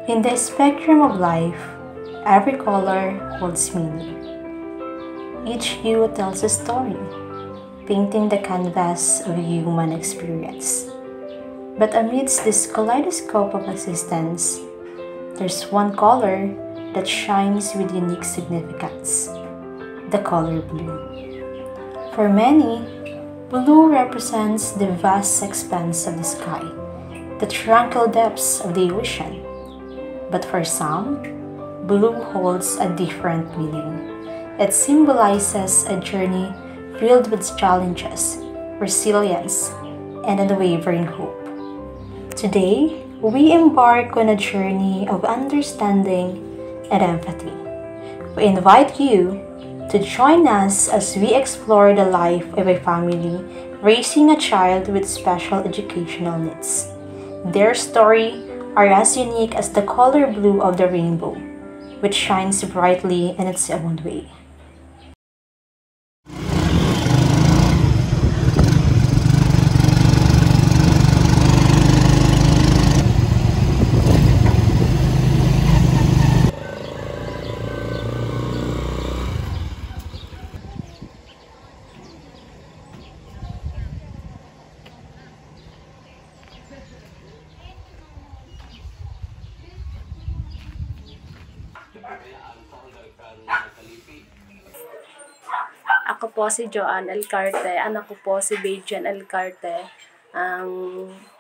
In the spectrum of life, every color holds meaning. Each hue tells a story, painting the canvas of human experience. But amidst this kaleidoscope of existence, there's one color that shines with unique significance: the color blue. For many, blue represents the vast expanse of the sky, the tranquil depths of the ocean. But for some, blue holds a different meaning. It symbolizes a journey filled with challenges, resilience, and unwavering hope. Today, we embark on a journey of understanding and empathy. We invite you to join us as we explore the life of a family raising a child with special educational needs. Their story are as unique as the color blue of the rainbow, which shines brightly in its own way. Ako po si Joanne Alcarte, anak ko po si Bejan Alcarte, ang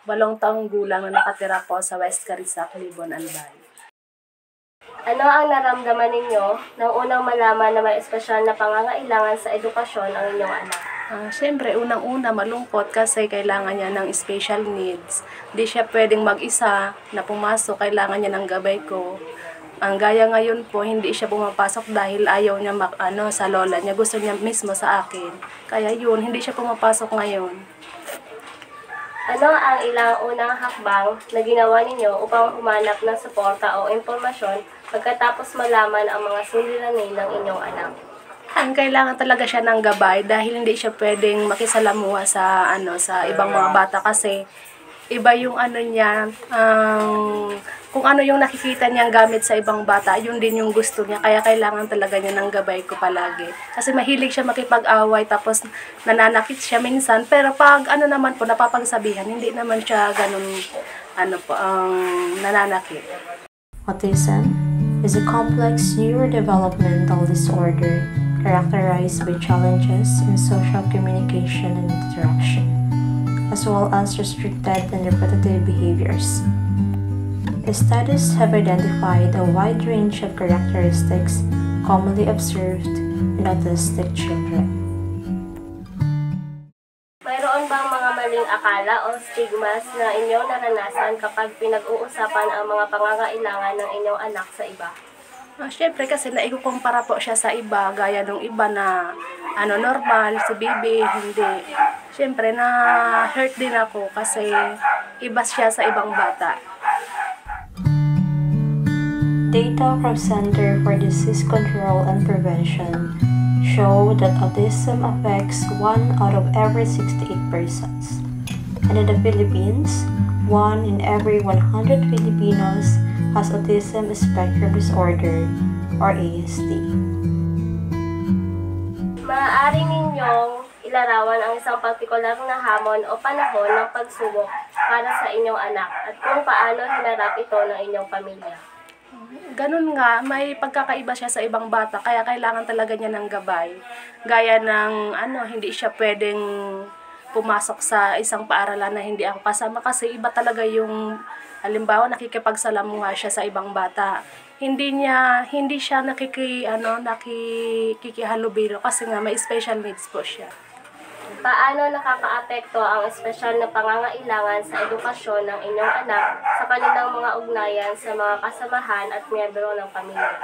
8 taong gulang na nakatira po sa West Carizac, Libon, Albay. Ano ang naramdaman ninyo nang unang malaman na may espesyal na pangangailangan sa edukasyon ang inyong anak? Siyempre, unang-una malungkot kasi kailangan niya ng special needs. Di siya pwedeng mag-isa na pumasok, kailangan niya ng gabay ko. Ang gaya ngayon po, hindi siya pumapasok dahil ayaw niya sa lola niya. Gusto niya mismo sa akin. Kaya yun, hindi siya pumapasok ngayon. Ano ang ilang unang hakbang na ginawa ninyo upang humanap ng suporta o impormasyon pagkatapos malaman ang mga suliranin ng inyong anak? Ang kailangan talaga siya ng gabay dahil hindi siya pwedeng makisalamuha sa ibang mga bata kasi iba yung niya, kung ano yung nakikita niyang gamit sa ibang bata, yun din yung gusto niya. Kaya kailangan talaga niya ng gabay ko palagi. Kasi mahilig siya makipag-away, tapos nananakit siya minsan. Pero pag naman po, napapagsabihan, hindi naman siya ganun, nananakit. Autism is a complex neurodevelopmental disorder characterized by challenges in social communication and interaction, as well as restricted and repetitive behaviors. Studies have identified a wide range of characteristics commonly observed in autistic children. Mayroon bang mga maling akala o stigmas na inyong naranasan kapag pinag-uusapan ang mga pangangailangan ng inyong anak sa iba? Siyempre kasi naikukumpara po siya sa iba, gaya nung iba na normal, si baby, hindi. Siyempre na-hurt din ako kasi iba siya sa ibang bata. Data from Center for Disease Control and Prevention show that autism affects 1 out of every 68 persons. And in the Philippines, 1 in every 100 Filipinos has autism spectrum disorder or ASD. Maaari ninyong ilarawan ang isang partikular na hamon o panahon ng pagsubok para sa inyong anak at kung paano hinarap ito ng inyong pamilya. Ganun nga, may pagkakaiba siya sa ibang bata, kaya kailangan talaga niya ng gabay. Gaya ng hindi siya pwedeng pumasok sa isang paaralan na hindi ako kasama kasi iba talaga yung, halimbawa nakikipagsalamuha siya sa ibang bata. Hindi siya nakikihalubilo kasi nga may special needs po siya. Paano nakakaapekto ang espesyal na pangangailangan sa edukasyon ng inyong anak sa kanilang mga ugnayan sa mga kasamahan at miyembro ng pamilya?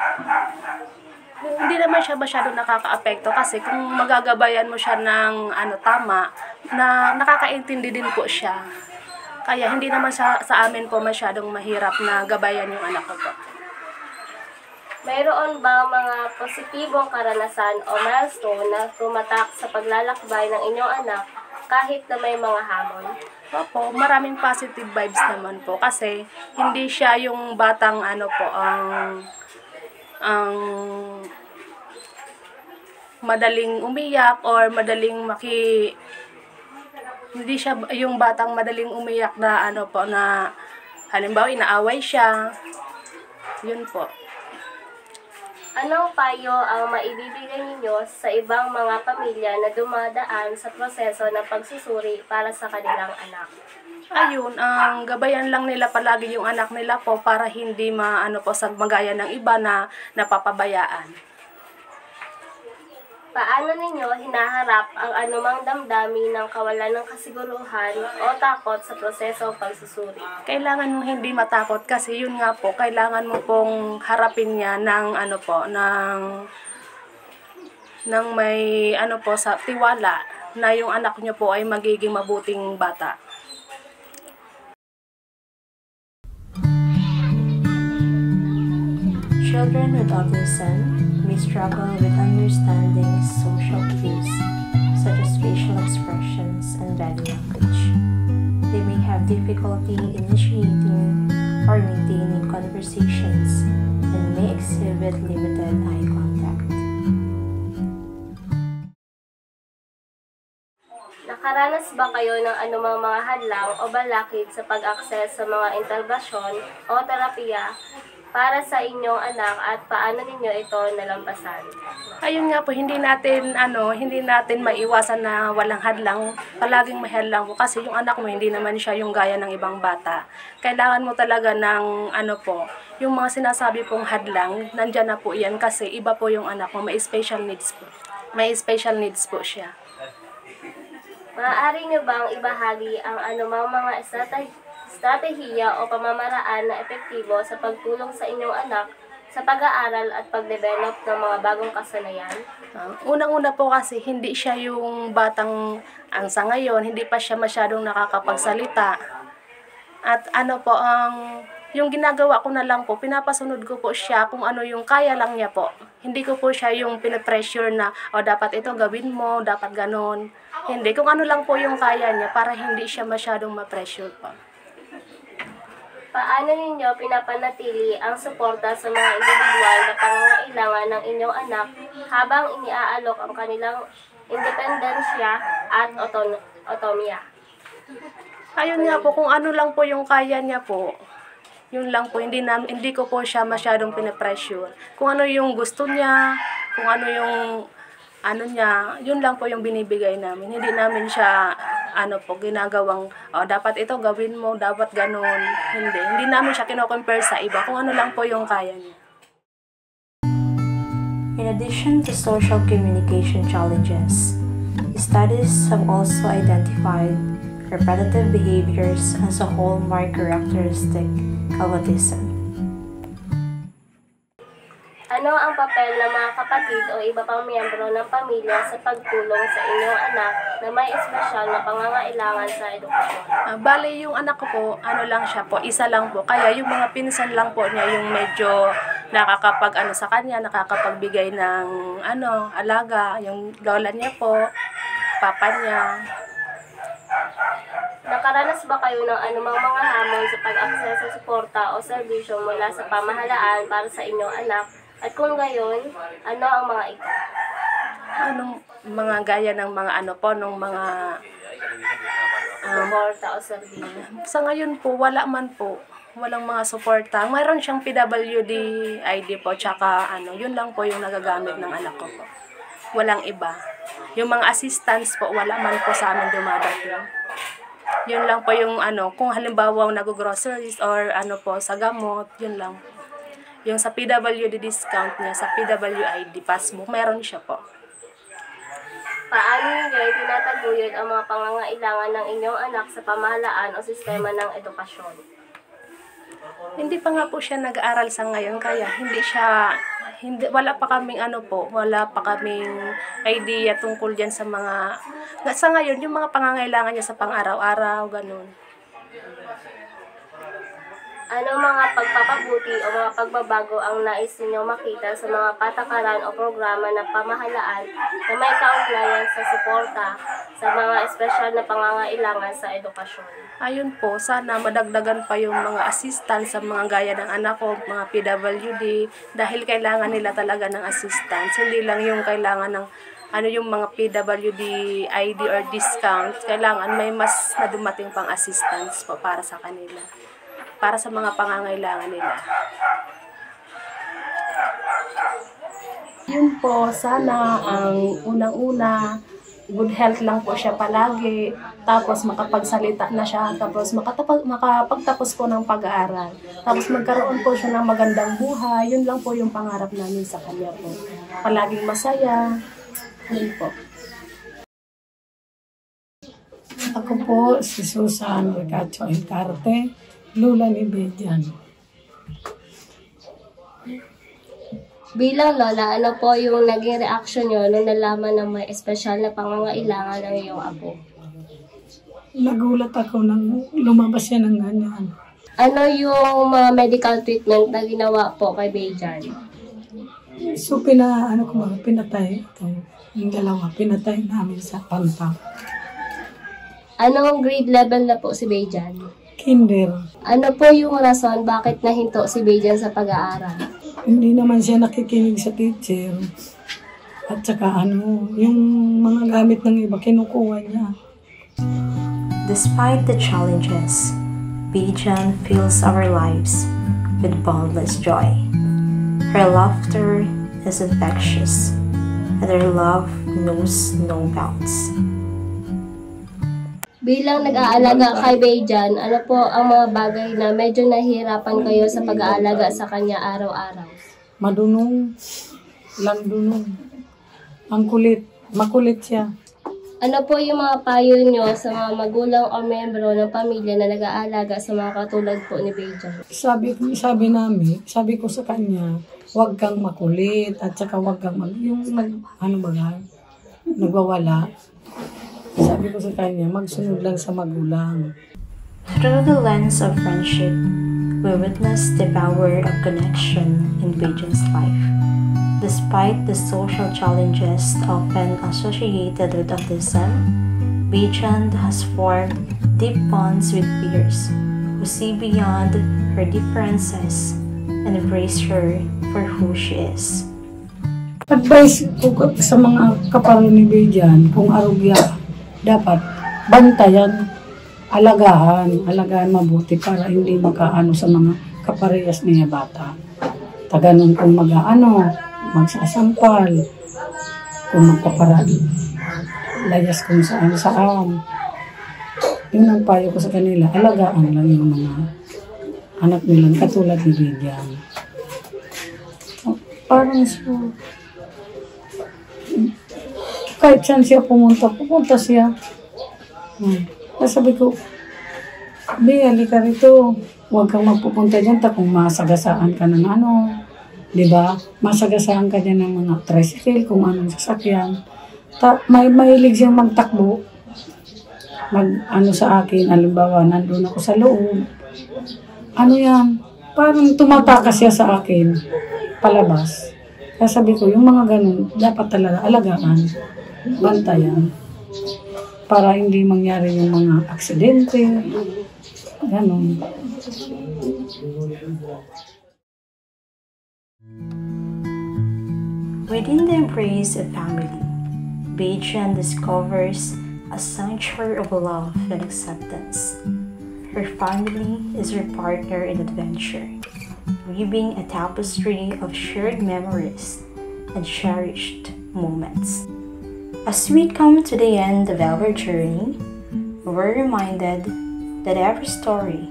Hindi naman siya masyado nakakaapekto kasi kung magagabayan mo siya ng tama, na nakakaintindi din po siya. Kaya hindi naman sa amin po masyadong mahirap na gabayan yung anak ko po. Mayroon ba mga positibong karanasan o milestone na tumatak sa paglalakbay ng inyong anak kahit na may mga hamon? Opo, maraming positive vibes naman po kasi hindi siya yung batang ano po ang madaling umiyak or hindi siya yung batang madaling umiyak na ano po na halimbawa inaaway siya. Yun po. Anong payo ang maibibigay ninyo sa ibang mga pamilya na dumadaan sa proseso ng pagsusuri para sa kanilang anak? Ayun, ang gabayan lang nila palagi yung anak nila po para hindi magaya ng iba na napapabayaan. Paano ninyo hinaharap ang anumang damdamin ng kawalan ng kasiguruhan o takot sa prosesong pagsusuri? Kailangan mong hindi matakot kasi yun nga po, kailangan mo pong harapin niya ng may sa tiwala na yung anak niyo po ay magiging mabuting bata. Children with autism may struggle with understanding social cues such as facial expressions and body language. They may have difficulty initiating or maintaining conversations and may exhibit limited eye contact. Nakaranas ba kayo ng anumang mga hadlang o balakid sa pag-akses sa mga interbasyon o terapiya para sa inyong anak at paano ninyo ito nalampasan? Ayun nga po, hindi natin maiwasan na walang hadlang. Palaging may hadlang po kasi yung anak mo hindi naman siya yung gaya ng ibang bata. Kailangan mo talaga ng yung mga sinasabi pong hadlang, nandyan na po yan kasi iba po yung anak mo, may special needs po. May special needs po siya. Maaari nyo bang ibahagi ang anumang mga estratehiya o pamamaraan na epektibo sa pagtulong sa inyong anak sa pag-aaral at pag-develop ng mga bagong kasanayan? Unang-una po kasi hindi siya yung batang sa ngayon, hindi pa siya masyadong nakakapagsalita. At yung ginagawa ko na lang po, pinapasunod ko po siya kung ano yung kaya lang niya po. Hindi ko po siya yung pinapressure na, dapat ito gawin mo, dapat ganon. Hindi, kung ano lang po yung kaya niya para hindi siya masyadong ma-pressure po. Paano ninyo pinapanatili ang suporta sa mga individual na pangangailangan ng inyong anak habang iniaalok ang kanilang independensya at otomiya? Ayun nga po, kung ano lang po yung kaya niya po, yun lang po, hindi ko po siya masyadong pinapressure. Kung ano yung gusto niya, kung ano yung niya, yun lang po yung binibigay namin. Hindi namin siya ginagawang dapat ito gawin mo, dapat ganun. Hindi namin siya kino-compare sa iba. Kung ano lang po yung kaya niya. In addition to social communication challenges, studies have also identified repetitive behaviors as a hallmark characteristic of autism. Ano ang papel ng mga kapatid o iba pang miyembro ng pamilya sa pagtulong sa inyong anak na may espesyal na pangangailangan sa edukasyon? Bale, yung anak ko po, lang siya po, isa lang po. Kaya yung mga pinsan lang po niya yung medyo nakakapag sa kanya, nakakapagbigay ng alaga, yung lola niya po, papa niya. Nakaranas ba kayo ng anumang mga hamon sa pag-akses sa suporta o serbisyo mula sa pamahalaan para sa inyong anak? At kung gayon, ano ang mga ito? Mga gaya ng mga nung mga suporta o serbisyo? Sa ngayon po, wala man po. Walang mga suporta. Mayroon siyang PWD ID po, tsaka yun lang po yung nagagamit ng anak ko po. Walang iba. Yung mga assistants po, wala man po sa amin dumadating. Yun lang po yung kung halimbawa nag-groceries or sa gamot, yun lang. Yung sa PWD discount niya, sa PWID passbook, meron siya po. Paano niyo itinataguyod ang mga pangangailangan ng inyong anak sa pamahalaan o sistema ng edukasyon? Hindi pa nga po siya nag-aaral sa ngayon, kaya wala pa kaming idea tungkol dyan sa ngayon, yung mga pangangailangan niya sa pang-araw-araw, ganun. Ano mga pagpapabuti o mga pagbabago ang nais ninyo makita sa mga patakaran o programa ng pamahalaan na may kaugnayan sa suporta sa mga espesyal na pangangailangan sa edukasyon? Ayun po, sana madagdagan pa yung mga assistance sa mga gaya ng anak ko, mga PWD, dahil kailangan nila talaga ng assistance. Hindi lang yung kailangan ng yung mga PWD ID or discount, kailangan may mas na dumating pang assistance po para sa kanila, para sa mga pangangailangan nila. Yun po, sana ang unang-una, good health lang po siya palagi, tapos makapagsalita na siya, tapos makapagtapos po ng pag-aaral, tapos magkaroon po siya ng magandang buhay. Yun lang po yung pangarap namin sa kanya po. Palaging masaya, yun po. Ako po si Susan Ricacho Encarte, lula ni Bejan. Bilang lola, ano po yung naging reaction nyo nung nalaman na may espesyal na pangangailangan ng iyong apo? Nagulat ako nang lumabas siya ng ganyan. Ano yung mga medical treatment na ginawa po kay Bejan? So pinatay ito. Yung dalawa, pinatay namin sa pantak. Anong grade level na po si Bejan? Kinder. Ano po yung rason bakit nahinto si Bejan sa pag-aaral? Hindi naman siya nakikinig sa teacher. At saka yung mga gamit ng iba, kinukuha niya. Despite the challenges, Bejan fills our lives with boundless joy. Her laughter is infectious, and her love knows no bounds. Bilang nag-aalaga kay Bejan, ano po ang mga bagay na medyo nahihirapan kayo sa pag-aalaga sa kanya araw-araw? Madunong, landunong. Ang kulit, makulit siya. Ano po yung mga payo nyo sa mga magulang o membro ng pamilya na nag-aalaga sa mga katulad po ni Bejan? Sabi ko sa kanya, huwag kang makulit at saka huwag kang nagwawala. Sabi ko sa kanya, magsunod lang sa magulang. Through the lens of friendship, we witness the power of connection in Bejan's life. Despite the social challenges often associated with autism, Bejan has formed deep bonds with peers who see beyond her differences and embrace her for who she is. Advice ko sa mga kaparo ni Bejan, kung arugya, dapat bantayan, alagaan mabuti para hindi makaano sa mga kaparehas niya bata. Taganon kung magsasampal, kung magpaparali, layas kung saan. Yun ang payo ko sa kanila, alagaan lang yung mga anak nilang katulad ni Bejan. Parang kahit saan siya pupunta siya. Sabi ko, Be, halika rito. Huwag kang magpupunta dyan kung masagasaan ka ng di ba? Masagasaan ka dyan ng mga tricycle, kung anong sasakyan. Mahilig siyang magtakbo. Sa akin, halimbawa, nandun ako sa loob. Parang tumatakas siya sa akin, palabas. Kaya sabi ko, yung mga ganun, dapat talaga alagaan, bantayan, para hindi mangyari yung mga aksidente, ganun. Within the embrace of family, Bejan discovers a sanctuary of love and acceptance. Her family is her partner in adventure, weaving a tapestry of shared memories and cherished moments. As we come to the end of our journey, we're reminded that every story,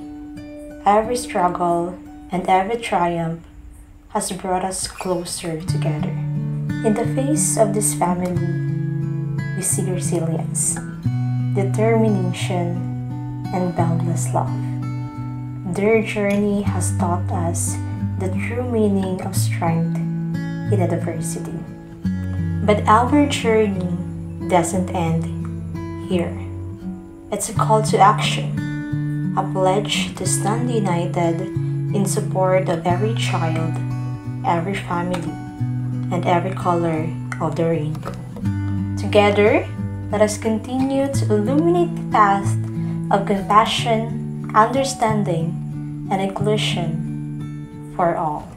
every struggle, and every triumph has brought us closer together. In the face of this family, we see resilience, determination, and boundless love. Their journey has taught us the true meaning of strength in adversity. But our journey doesn't end here. It's a call to action. a pledge to stand united in support of every child, every family, and every color of the rainbow. Together, let us continue to illuminate the path of compassion, understanding, and inclusion for all.